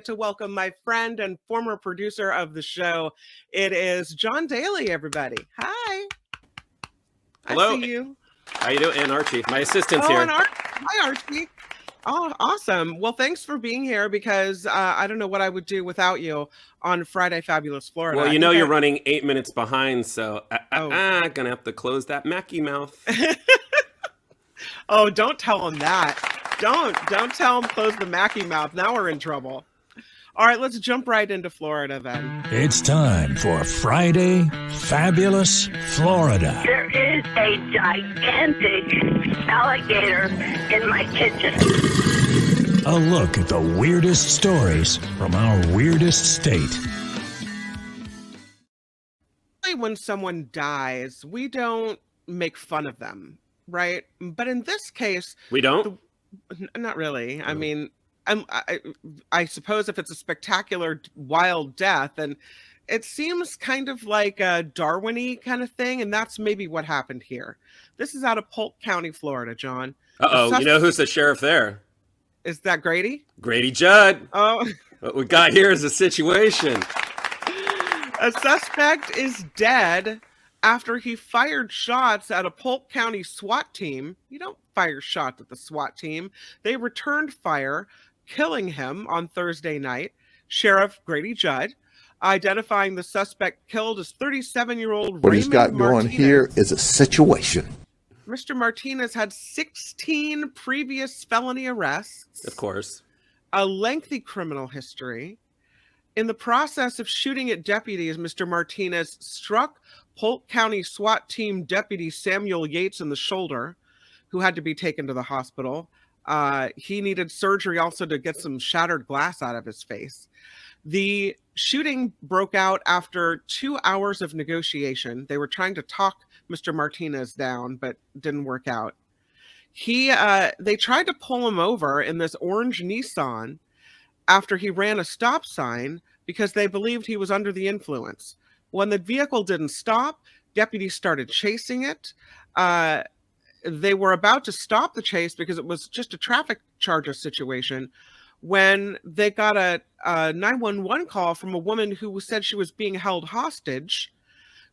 to welcome my friend and former producer of the show. It is John Daly, everybody. Hi. Hello. I see you. How you doing? And Archie, my assistant's Oh, here. and hi, Archie. Oh, awesome. Well, thanks for being here because I don't know what I would do without you on Friday Fabulous Florida. Well, you know you're running 8 minutes behind, so gonna have to close that Mackie mouth. Oh, don't tell him that. Don't tell him close the Mackie mouth. Now we're in trouble. All right, let's jump right into Florida then. It's time for Friday Fabulous Florida. There is a gigantic alligator in my kitchen. A look at the weirdest stories from our weirdest state. When someone dies, we don't make fun of them, right? But in this case, we don't? Not really. I mean, I suppose if it's a spectacular wild death, then it seems kind of like a Darwin-y kind of thing, and that's maybe what happened here. This is out of Polk County, Florida, John. You know who's the sheriff there? Is that Grady? Grady Judd. Oh. What we got here is a situation. A suspect is dead after he fired shots at a Polk County SWAT team. You don't fire shots at the SWAT team. They returned fire, killing him on Thursday night. Sheriff Grady Judd identifying the suspect killed as 37-year-old What he's got going here is a situation. Mr. Martinez had 16 previous felony arrests. Of course. A lengthy criminal history. In the process of shooting at deputies, Mr. Martinez struck Polk County SWAT team deputy Samuel Yates in the shoulder, who had to be taken to the hospital. He needed surgery also to get some shattered glass out of his face. The shooting broke out after 2 hours of negotiation. They were trying to talk Mr. Martinez down, but didn't work out. They tried to pull him over in this orange Nissan after he ran a stop sign because they believed he was under the influence. When the vehicle didn't stop, deputies started chasing it. They were about to stop the chase because it was just a traffic charges situation when they got a 911 call from a woman who said she was being held hostage.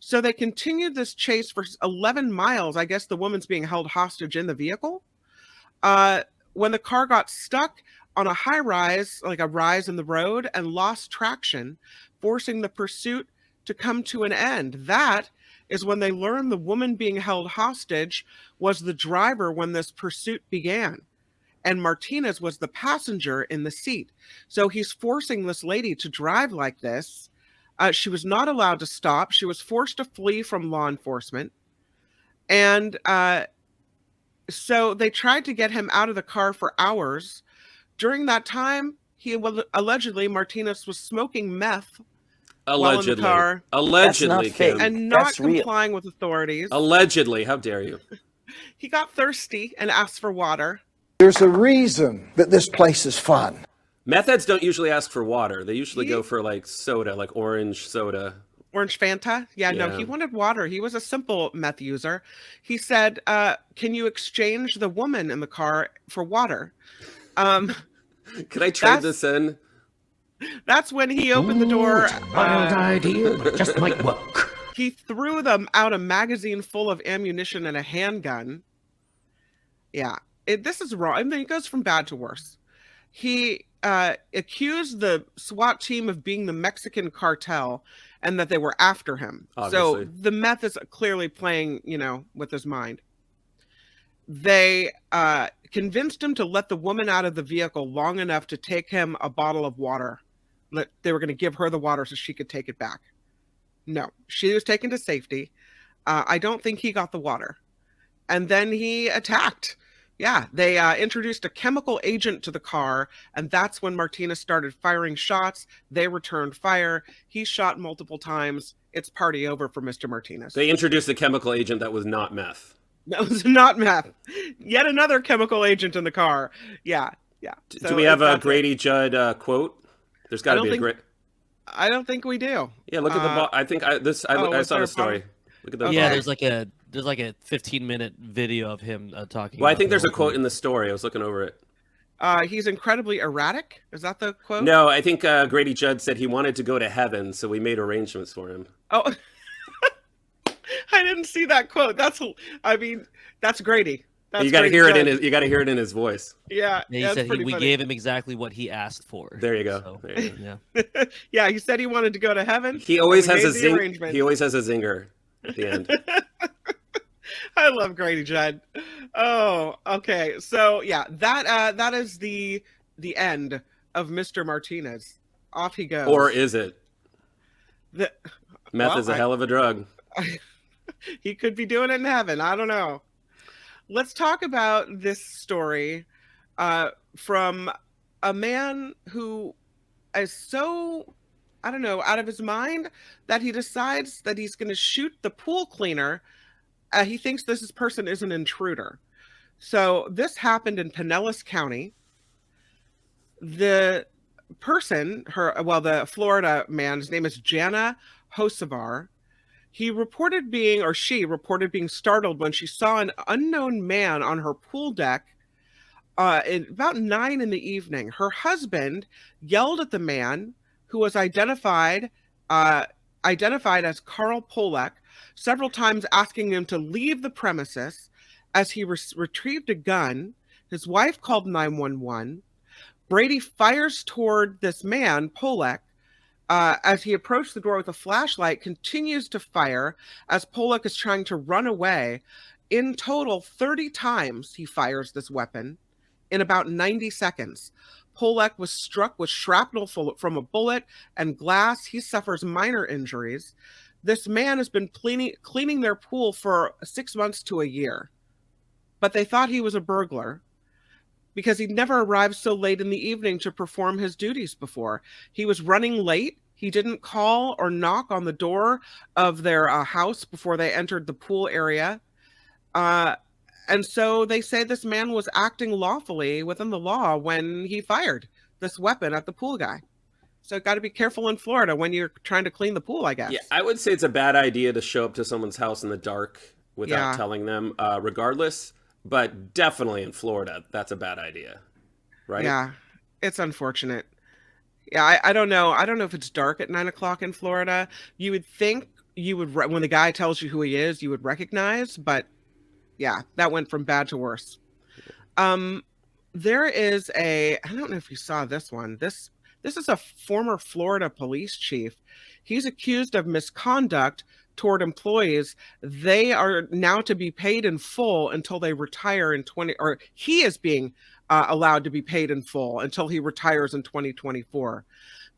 So they continued this chase for 11 miles. I guess the woman's being held hostage in the vehicle. When the car got stuck on a high rise, like a rise in the road, and lost traction, forcing the pursuit to come to an end. That is when they learned the woman being held hostage was the driver when this pursuit began. And Martinez was the passenger in the seat. So he's forcing this lady to drive like this. She was not allowed to stop. She was forced to flee from law enforcement. And so they tried to get him out of the car for hours. During that time, allegedly Martinez was smoking meth while in the car. Allegedly, Kim. And not complying with authorities. Allegedly, how dare you? He got thirsty and asked for water. There's a reason that this place is fun. Meth heads don't usually ask for water. They usually go for like soda, like orange soda. Orange Fanta? Yeah, no, he wanted water. He was a simple meth user. He said, can you exchange the woman in the car for water? Can I trade this in? That's when he opened the door. It's a wild idea, but it just might work. He threw them out a magazine full of ammunition and a handgun. Yeah, this is wrong. I mean, it goes from bad to worse. He accused the SWAT team of being the Mexican cartel and that they were after him. Obviously. So the meth is clearly playing, with his mind. They convinced him to let the woman out of the vehicle long enough to take him a bottle of water. They were going to give her the water so she could take it back. No, she was taken to safety. I don't think he got the water. And then he attacked. Yeah, they introduced a chemical agent to the car, and that's when Martinez started firing shots. They returned fire. He shot multiple times. It's party over for Mr. Martinez. They introduced a chemical agent that was not meth. That was not meth. Yet another chemical agent in the car. Yeah. So do we have a Grady Judd quote? There's got to be a great. I don't think we do. Yeah, look at the. I think I saw the story. Look at the. Yeah, there's like a 15-minute video of him talking. Well, I think there's a quote in the story. I was looking over it. He's incredibly erratic. Is that the quote? No, I think Grady Judd said he wanted to go to heaven, so we made arrangements for him. Oh, I didn't see that quote. That's Grady. That's You got to Grady hear Judd. it in his. You got to hear it in his voice. Yeah, He that's said pretty we funny. gave him exactly what he asked for. There you go. So, There you go. yeah. Yeah, he said he wanted to go to heaven. He always and we has a made the zing. arrangements. He always has a zinger at the end. I love Grady Judd. Oh, okay. So yeah, that is the end of Mr. Martinez. Off he goes. Or is it? The, Meth well, is a hell of a drug. he could be doing it in heaven. I don't know. Let's talk about this story from a man who is so, I don't know, out of his mind that he decides that he's going to shoot the pool cleaner. He thinks this person is an intruder. So this happened in Pinellas County. The person, the Florida man, his name is Jana Hocevar. She reported being startled when she saw an unknown man on her pool deck at about 9 p.m. Her husband yelled at the man, who was identified as Carl Polek, several times asking him to leave the premises. As he retrieved a gun, his wife called 911. Brady fires toward this man, Polek. As he approached the door with a flashlight, continues to fire as Polek is trying to run away. In total, 30 times he fires this weapon in about 90 seconds. Polek was struck with shrapnel from a bullet and glass. He suffers minor injuries. This man has been cleaning their pool for 6 months to a year. But they thought he was a burglar because he'd never arrived so late in the evening to perform his duties before. He was running late. He didn't call or knock on the door of their house before they entered the pool area. And so they say this man was acting lawfully within the law when he fired this weapon at the pool guy. So got to be careful in Florida when you're trying to clean the pool, I guess. Yeah, I would say it's a bad idea to show up to someone's house in the dark without telling them, regardless. But definitely in Florida, that's a bad idea, right? Yeah, it's unfortunate. Yeah, I don't know. I don't know if it's dark at 9 o'clock in Florida. You would think you would, when the guy tells you who he is, you would recognize. But yeah, that went from bad to worse. There is I don't know if you saw this one. This is a former Florida police chief. He's accused of misconduct toward employees. They are now to be paid in full until they retire he is being allowed to be paid in full until he retires in 2024.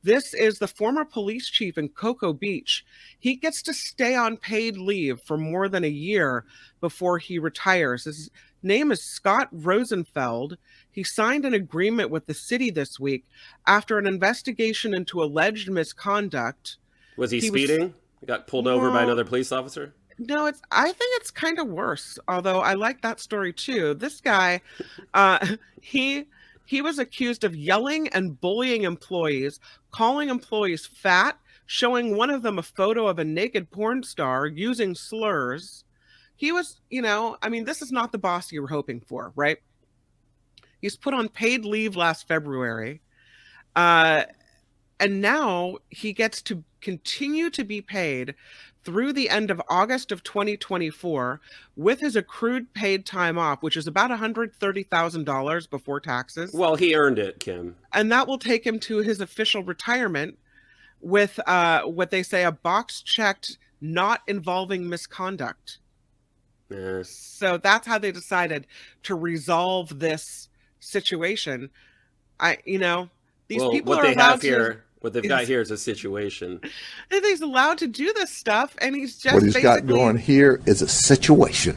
This is the former police chief in Cocoa Beach. He gets to stay on paid leave for more than a year before he retires. His name is Scott Rosenfeld. He signed an agreement with the city this week after an investigation into alleged misconduct. Was he speeding? He got pulled over by another police officer? No, I think it's kind of worse, although I like that story too. This guy, he was accused of yelling and bullying employees, calling employees fat, showing one of them a photo of a naked porn star, using slurs. He was, this is not the boss you were hoping for, right? He's put on paid leave last February. And now he gets to continue to be paid through the end of August of 2024 with his accrued paid time off, which is about $130,000 before taxes. Well, he earned it, Kim. And that will take him to his official retirement with what they say a box checked not involving misconduct. So that's how they decided to resolve this situation. These people are allowed to... What they've got here is a situation. He's allowed to do this stuff, and he's just what he's got going here is a situation.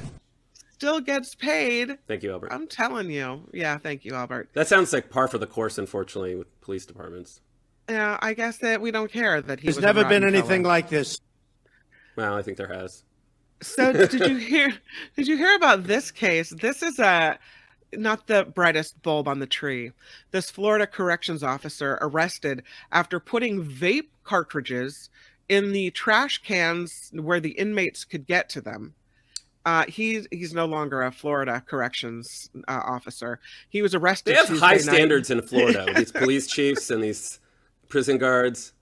Still gets paid. Thank you, Albert. I'm telling you. Yeah, thank you, Albert. That sounds like par for the course, unfortunately, with police departments. Yeah, I guess that we don't care that he. There's never been anything like this. Well, I think there has. So did you hear about this case? This is not the brightest bulb on the tree. This Florida corrections officer arrested after putting vape cartridges in the trash cans where the inmates could get to them. He's no longer a Florida corrections officer. He was arrested. They have Tuesday high night. standards in Florida. These police chiefs and these prison guards.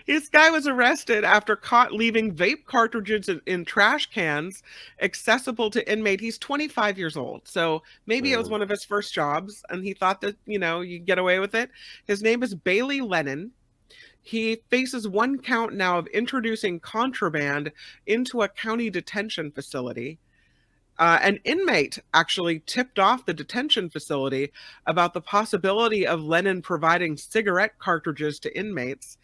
This guy was arrested after caught leaving vape cartridges in trash cans accessible to inmate. He's 25 years old, so maybe it was one of his first jobs, and he thought that, you get away with it. His name is Bailey Lennon. He faces 1 count now of introducing contraband into a county detention facility. An inmate actually tipped off the detention facility about the possibility of Lennon providing cigarette cartridges to inmates.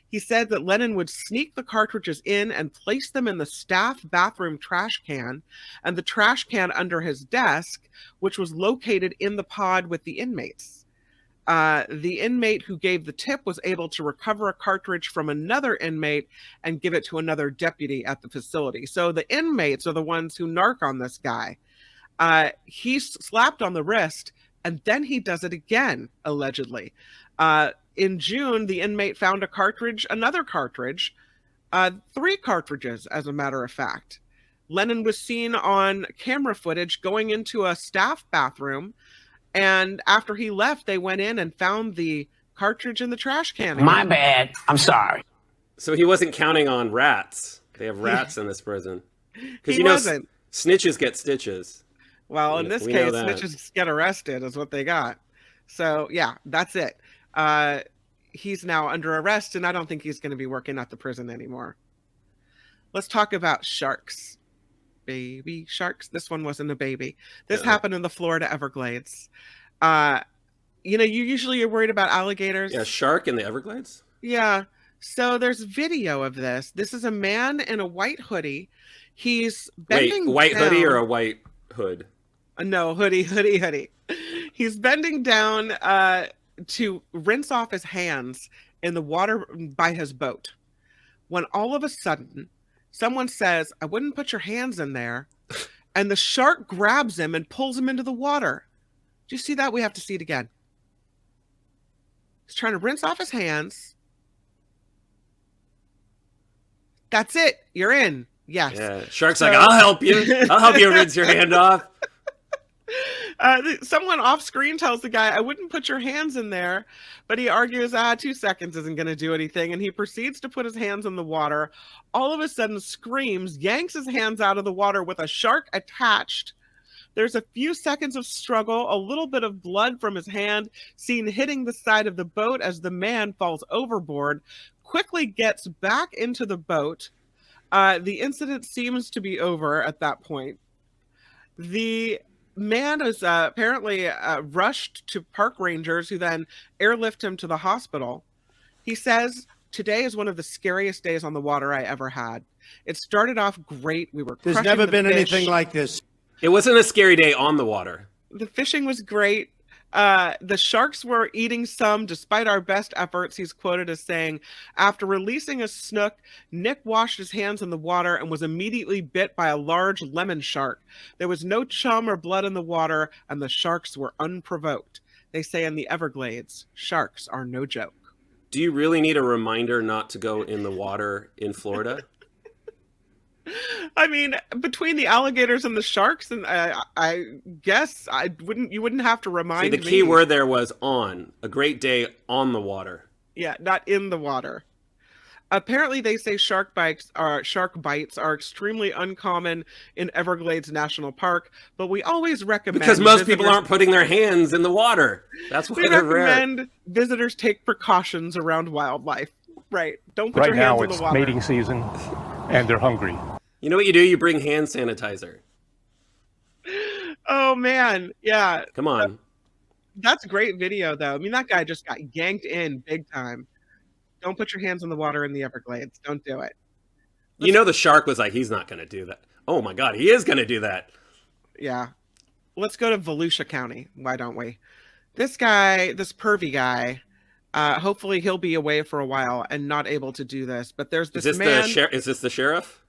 He said that Lennon would sneak the cartridges in and place them in the staff bathroom trash can and the trash can under his desk, which was located in the pod with the inmates. The inmate who gave the tip was able to recover a cartridge from another inmate and give it to another deputy at the facility. So the inmates are the ones who narc on this guy. He's slapped on the wrist, and then he does it again, allegedly. In June, the inmate found another cartridge, 3 cartridges, as a matter of fact. Lennon was seen on camera footage going into a staff bathroom, and after he left, they went in and found the cartridge in the trash can again. My bad. I'm sorry. So he wasn't counting on rats. They have rats in this prison. Because He wasn't. Snitches get stitches. Well, in this case, snitches get arrested is what they got. So, yeah, that's it. He's now under arrest, and I don't think he's going to be working at the prison anymore. Let's talk about sharks. Baby sharks. This one wasn't a baby. This happened in the Florida Everglades. You usually are worried about alligators. Yeah, shark in the Everglades? Yeah. So there's video of this. This is a man in a white hoodie. He's bending Wait, white down. hoodie or a white hood? No, hoodie. He's bending down to rinse off his hands in the water by his boat. When all of a sudden, someone says, "I wouldn't put your hands in there." And the shark grabs him and pulls him into the water. Do you see that? We have to see it again. He's trying to rinse off his hands. That's it. You're in. Yes. Yeah. Shark's like, I'll help you. I'll help you rinse your hand off. Someone off screen tells the guy, "I wouldn't put your hands in there," but he argues, 2 seconds isn't going to do anything, and he proceeds to put his hands in the water. All of a sudden screams, yanks his hands out of the water with a shark attached. There's a few seconds of struggle, a little bit of blood from his hand seen hitting the side of the boat as the man falls overboard, quickly gets back into the boat. The incident seems to be over at that point. The man is apparently rushed to park rangers, who then airlift him to the hospital. He says, "Today is one of the scariest days on the water I ever had. It started off great. We were There's crushing never the been fish. anything like this. It wasn't a scary day on the water. The fishing was great. The sharks were eating some despite our best efforts." He's quoted as saying, "After releasing a snook, Nick washed his hands in the water and was immediately bit by a large lemon shark. There was no chum or blood in the water, and the sharks were unprovoked. They say in the Everglades, sharks are no joke." Do you really need a reminder not to go in the water in Florida? I mean, between the alligators and the sharks, and I guess you wouldn't have to remind See, me. the key word there was on. A great day on the water. Yeah, not in the water. Apparently, they say shark bites are extremely uncommon in Everglades National Park, but we always recommend, Because most people aren't putting their hands in the water. That's why we they're rare. recommend visitors take precautions around wildlife. Right? Don't put Right your now hands in it's the water. mating season, and they're hungry. You know what you do? You bring hand sanitizer. Oh man, yeah. Come on. That's great video, though. I mean, that guy just got yanked in big time. Don't put your hands in the water in the Everglades. Don't do it. You know the shark was like, he's not going to do that. Oh my God, he is going to do that. Yeah. Let's go to Volusia County. Why don't we? This guy, this pervy guy, hopefully he'll be away for a while and not able to do this. But there's this man. Is this the sheriff?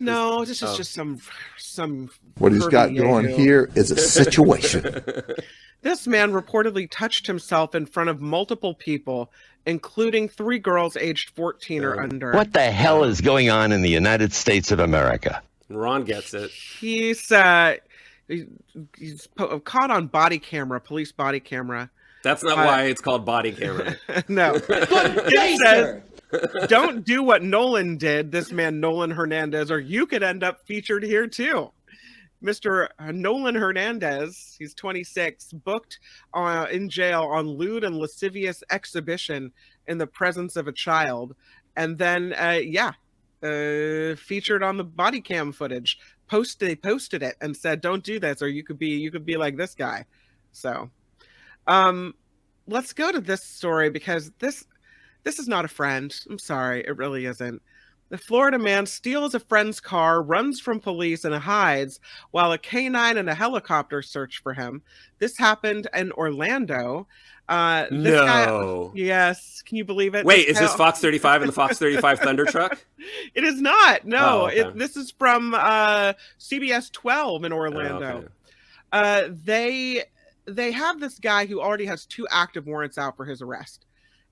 No, this is just some. What he's got going here is a situation. This man reportedly touched himself in front of multiple people, including 3 girls aged 14 or under. What the hell is going on in the United States of America? Ron gets it. He's caught on body camera, police body camera. That's not why it's called body camera. No. It says, don't do what Nolan did, this man Nolan Hernandez, or you could end up featured here too. Mr. Nolan Hernandez, he's 26, booked in jail on lewd and lascivious exhibition in the presence of a child, and then featured on the body cam footage. They posted it and said, "Don't do this, or you could be like this guy." So, let's go to this story because this is not a friend. I'm sorry, it really isn't. The Florida man steals a friend's car, runs from police, and hides while a canine and a helicopter search for him. This happened in Orlando. No. Yes. Can you believe it? Wait, is this Fox 35 and the Fox 35 Thunder truck? It is not. No. Oh, okay. This is from CBS 12 in Orlando. Oh, okay. They have this guy who already has 2 active warrants out for his arrest.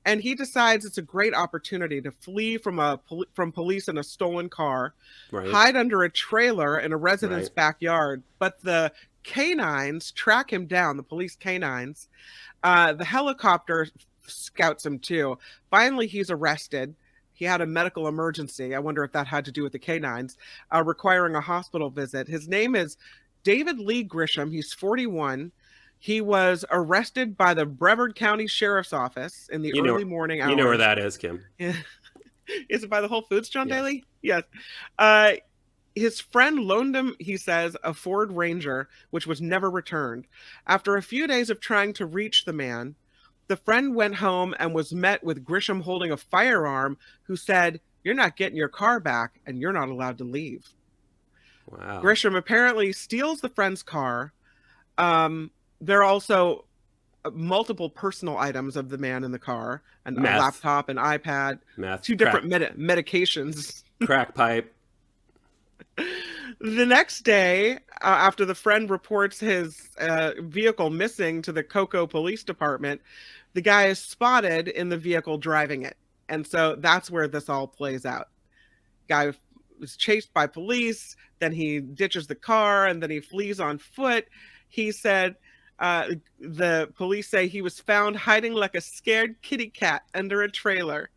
And he decides it's a great opportunity to flee from police in a stolen car, hide under a trailer in a resident's backyard. But the canines track him down, the police canines. The helicopter scouts him too. Finally, he's arrested. He had a medical emergency. I wonder if that had to do with the canines, requiring a hospital visit. His name is David Lee Grisham. He's 41. He was arrested by the Brevard County Sheriff's Office in the early morning hours. You know where that is, Kim. Is it by the Whole Foods, John Daly? Yes. His friend loaned him, he says, a Ford Ranger, which was never returned. After a few days of trying to reach the man, the friend went home and was met with Grisham holding a firearm, who said, "You're not getting your car back, and you're not allowed to leave." Wow. Grisham apparently steals the friend's car. There are also multiple personal items of the man in the car, a laptop, an iPad, 2 different medications. Crack pipe. The next day, after the friend reports his vehicle missing to the Cocoa Police Department, the guy is spotted in the vehicle driving it. And so that's where this all plays out. Guy was chased by police, then he ditches the car, and then he flees on foot. He said... the police say he was found hiding like a scared kitty cat under a trailer.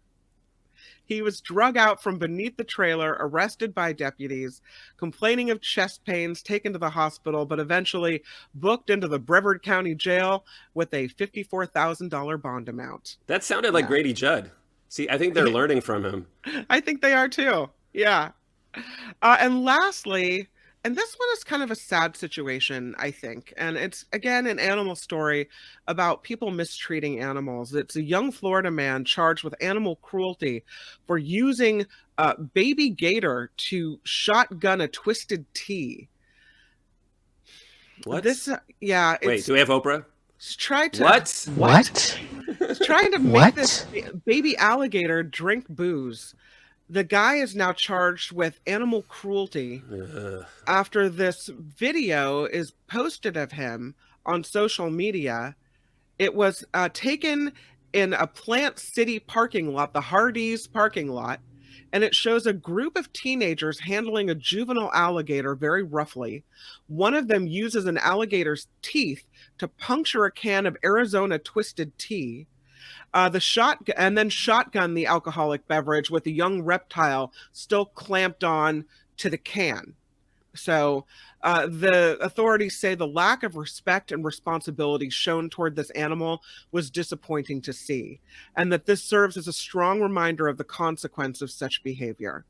He was drug out from beneath the trailer, arrested by deputies, complaining of chest pains, taken to the hospital, but eventually booked into the Brevard County Jail with a $54,000 bond amount. That sounded like Grady Judd. See, I think they're learning from him. I think they are too. Yeah. And lastly, and this one is kind of a sad situation, I think. And it's, again, an animal story about people mistreating animals. It's a young Florida man charged with animal cruelty for using a baby gator to shotgun a twisted tea. What? Wait, do we have Oprah? Tried to, What? It's trying to make this baby alligator drink booze. The guy is now charged with animal cruelty after this video is posted of him on social media. It was taken in a Plant City parking lot, the Hardee's parking lot, and it shows a group of teenagers handling a juvenile alligator very roughly. One of them uses an alligator's teeth to puncture a can of Arizona Twisted Tea. Shotgun the alcoholic beverage with the young reptile still clamped on to the can. So the authorities say the lack of respect and responsibility shown toward this animal was disappointing to see, and that this serves as a strong reminder of the consequence of such behavior.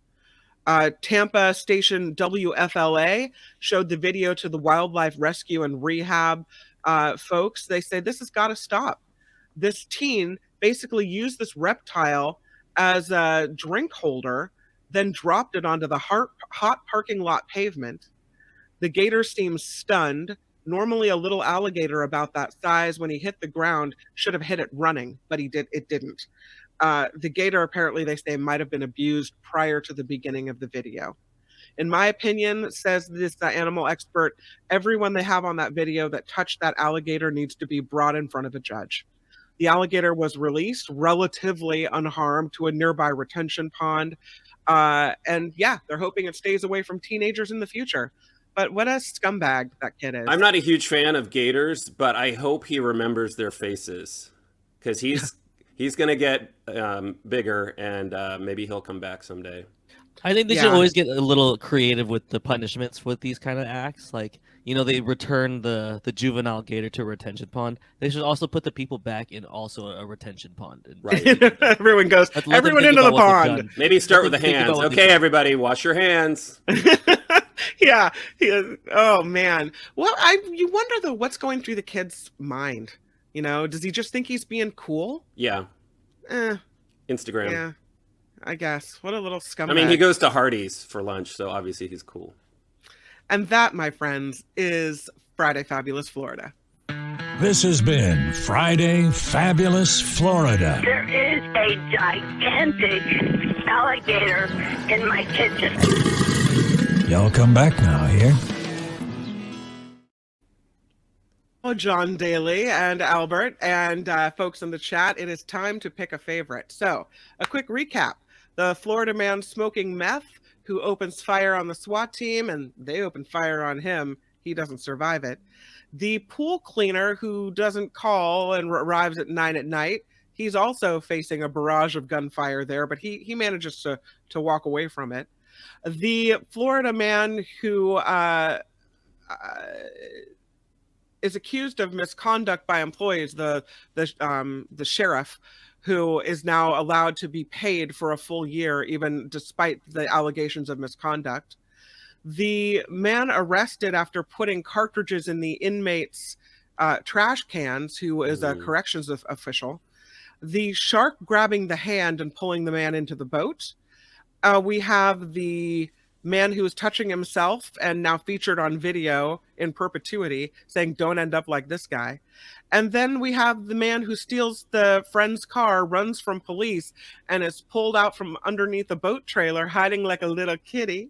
Tampa station WFLA showed the video to the wildlife rescue and rehab folks. They say this has got to stop. This teen basically used this reptile as a drink holder, then dropped it onto the hot parking lot pavement. The gator seems stunned. Normally a little alligator about that size, when he hit the ground, should have hit it running, but it didn't. The gator, apparently they say, might have been abused prior to the beginning of the video. In my opinion, says this animal expert, everyone they have on that video that touched that alligator needs to be brought in front of a judge. The alligator was released relatively unharmed to a nearby retention pond. And yeah, they're hoping it stays away from teenagers in the future. But what a scumbag that kid is. I'm not a huge fan of gators, but I hope he remembers their faces, because he's going to get bigger, and maybe he'll come back someday. I think they should always get a little creative with the punishments with these kind of acts. Like, they return the juvenile gator to a retention pond. They should also put the people back in also a retention pond. Right. Everyone goes, everyone into the pond. Maybe start with the hands. Okay, everybody, wash your hands. Yeah. Oh, man. Well, you wonder, though, what's going through the kid's mind? Does he just think he's being cool? Yeah. Instagram. Yeah. I guess. What a little scumbag. I mean, he goes to Hardee's for lunch, so obviously he's cool. And that, my friends, is Friday Fabulous Florida. This has been Friday Fabulous Florida. There is a gigantic alligator in my kitchen. Y'all come back now here. Oh, John Daly and Albert and folks in the chat, it is time to pick a favorite. So, a quick recap. The Florida man smoking meth who opens fire on the SWAT team, and they open fire on him. He doesn't survive it. The pool cleaner who doesn't call and arrives at 9 at night. He's also facing a barrage of gunfire there, but he manages to walk away from it. The Florida man who is accused of misconduct by employees, the sheriff, who is now allowed to be paid for a full year, even despite the allegations of misconduct. The man arrested after putting cartridges in the inmates' trash cans, who is a corrections official. The shark grabbing the hand and pulling the man into the boat. We have the man who is touching himself and now featured on video in perpetuity, saying, "Don't end up like this guy." And then we have the man who steals the friend's car, runs from police, and is pulled out from underneath a boat trailer, hiding like a little kitty.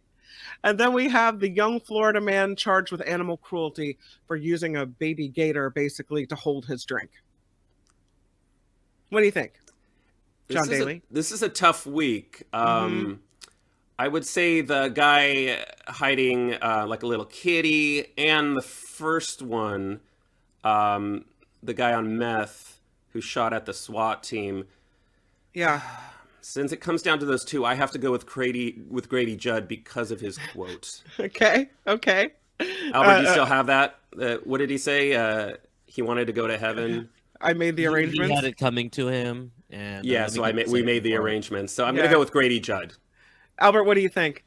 And then we have the young Florida man charged with animal cruelty for using a baby gator, basically, to hold his drink. What do you think, John Daly? This is a tough week. I would say the guy hiding like a little kitty, and the first one, the guy on meth who shot at the SWAT team. Yeah. Since it comes down to those two, I have to go with Grady Judd because of his quote. Okay. Albert, do you still have that? What did he say? He wanted to go to heaven. I made the arrangements. He had it coming to him, and so we made the arrangements. So I'm going to go with Grady Judd. Albert, what do you think?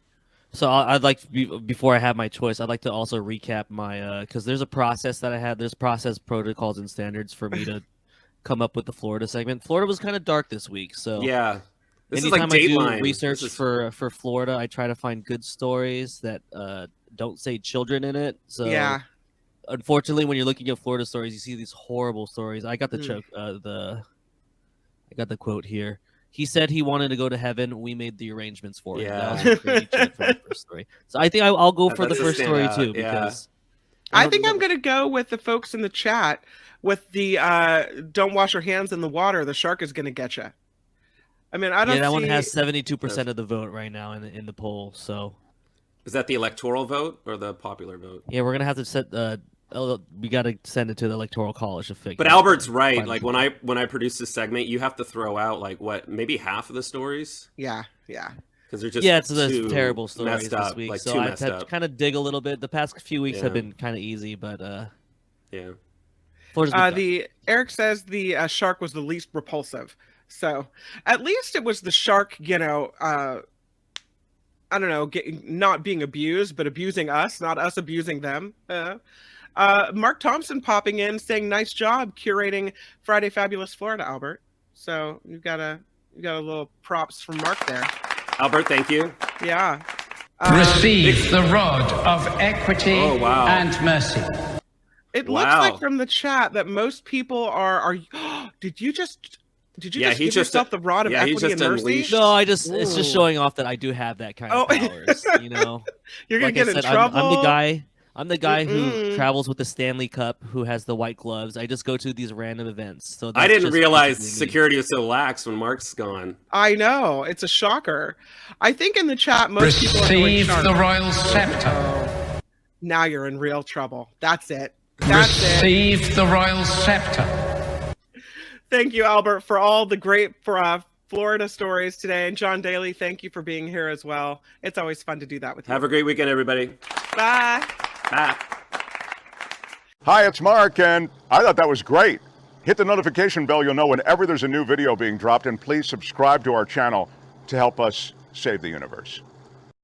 So I'd like to, before I have my choice, I'd like to also recap my because there's a process that I had. There's process protocols and standards for me to come up with the Florida segment. Florida was kind of dark this week, so yeah. This anytime is like I Dateline. do research for Florida, I try to find good stories that don't say children in it. So yeah. Unfortunately, when you're looking at Florida stories, you see these horrible stories. I got the I got the quote here. He said he wanted to go to heaven. We made the arrangements for him. Yeah. That was great from the first story. So I think I'll go for the first story too, because I think I'm going to go with the folks in the chat with the don't wash your hands in the water. The shark is going to get you. I mean, I don't. Yeah, that one has 72% of the vote right now in the poll. So is that the electoral vote or the popular vote? Yeah, we're gonna have to set. We got to send it to the electoral college to figure. But Albert's right. Like when I produce this segment, you have to throw out like maybe half of the stories. Yeah. Because they're just it's the terrible stories this week. Like so I've had to kind of dig a little bit. The past few weeks have been kind of easy, but yeah. Eric says the shark was the least repulsive. So at least it was the shark, I don't know, not being abused, but abusing us, not us abusing them. Mark Thompson popping in saying, "Nice job curating Friday Fabulous Florida, Albert." So you got a little props from Mark there. Albert, thank you. Yeah. Receive the rod of equity and mercy. It looks like from the chat that most people are did you just give yourself the rod of equity and mercy? No, it's just showing off that I do have that kind of powers. You're gonna get in trouble. I'm the guy. I'm the guy who travels with the Stanley Cup, who has the white gloves. I just go to these random events. So I didn't realize basically me. security was so lax when Mark's gone. I know, it's a shocker. I think in the chat most people are going Receive sharp. the royal scepter. Now you're in real trouble. That's it. That's it. Receive the royal scepter. Thank you, Albert, for all the great Florida stories today. And John Daly, thank you for being here as well. It's always fun to do that with you. Have a great weekend, everybody. Bye. Bye. Hi, it's Mark, and I thought that was great. Hit the notification bell. You'll know whenever there's a new video being dropped, and please subscribe to our channel to help us save the universe.